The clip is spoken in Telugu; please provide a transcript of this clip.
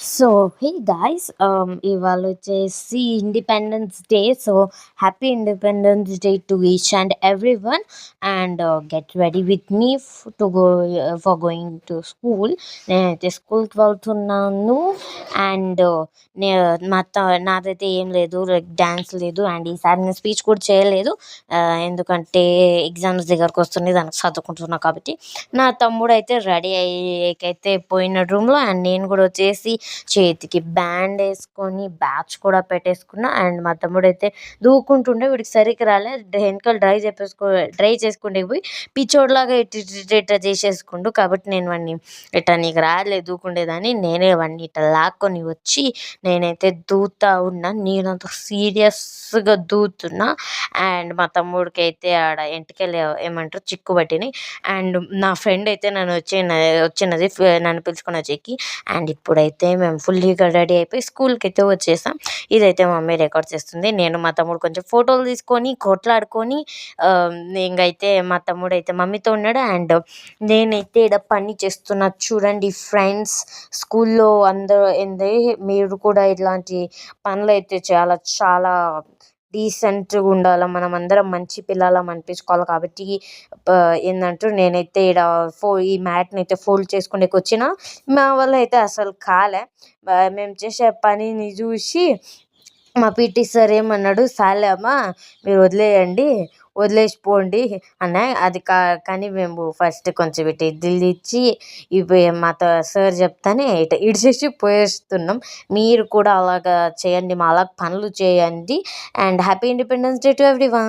సో హే గాయ్స్, ఇవాళ వచ్చేసి independence day. So happy independence day to each and every one. And get ready with me to go for going to school. నేనైతే స్కూల్కి వెళ్తున్నాను. అండ్ నే నాదైతే ఏం లేదు, లైక్ డ్యాన్స్ లేదు. అండ్ ఈసారి నేను స్పీచ్ కూడా చేయలేదు, ఎందుకంటే ఎగ్జామ్స్ దగ్గరకు వస్తుంది, దానికి చదువుకుంటున్నా కాబట్టి. నా తమ్ముడు అయితే రెడీ అయ్యేకైతే పోయిన రూమ్లో, అండ్ నేను కూడా వచ్చేసి చేతికి బ్యాండ్ వేసుకొని బ్యాచ్ కూడా పెట్టేసుకున్నా. అండ్ మా తమ్ముడు అయితే దూకుంటుండే, వీడికి సరిగ్గా రాలే, వెనకాల డ్రై చేసుకుంటే పోయి పిచ్చోడ్లాగా ఇట్ట చేసేసుకుండు. కాబట్టి నేను వాడిని ఇట్లా నీకు రాలేదు దూకుండేదాన్ని, నేనే వాడిని ఇట్లా లాక్కొని వచ్చి నేనైతే దూతా ఉన్నా. నేనంత సీరియస్గా దూతున్నా. అండ్ మా తమ్ముడికి అయితే ఆడ ఎంటికెళ్ళి ఏమంటారు చిక్కు పట్టినాయి. అండ్ నా ఫ్రెండ్ అయితే వచ్చినది నన్ను పిలుచుకొని వచ్చేకి. అండ్ ఇప్పుడైతే మేము ఫుల్లీగా రెడీ అయిపోయి స్కూల్కి అయితే వచ్చేసాం. ఇదైతే మా మమ్మీ రికార్డ్ చేస్తుంది. నేను మా తమ్ముడు కొంచెం ఫోటోలు తీసుకొని కొట్లాడుకొని, ఇంకైతే మా తమ్ముడు అయితే మమ్మీతో ఉన్నాడు. అండ్ నేనైతే ఇక్కడ పని చేస్తున్నా చూడండి ఫ్రెండ్స్. స్కూల్లో అందరూ ఏంది, మీరు కూడా ఇట్లాంటి పనులు అయితే చాలా చాలా డీసెంట్గా ఉండాలి, మనం అందరం మంచి పిల్లలం అనిపించుకోవాలి. కాబట్టి ఏంటంటారు, నేనైతే ఇక్కడ ఈ మ్యాట్ని అయితే ఫోల్డ్ చేసుకునేకి వచ్చిన, మా వల్ల అయితే అసలు కాలే. మేము చేసే పనిని చూసి మా పీటీ సార్ ఏమన్నాడు, సాలే అమ్మా మీరు వదిలేసిపోండి అన్న. అది కానీ మేము ఫస్ట్ కొంచెం ఇటు ఇచ్చి ఇవి మా సార్ చెప్తానే ఇడిచేసి పోయేస్తున్నాం. మీరు కూడా అలాగా చేయండి, మా అలాగ పనులు చేయండి. And happy independence day to every one.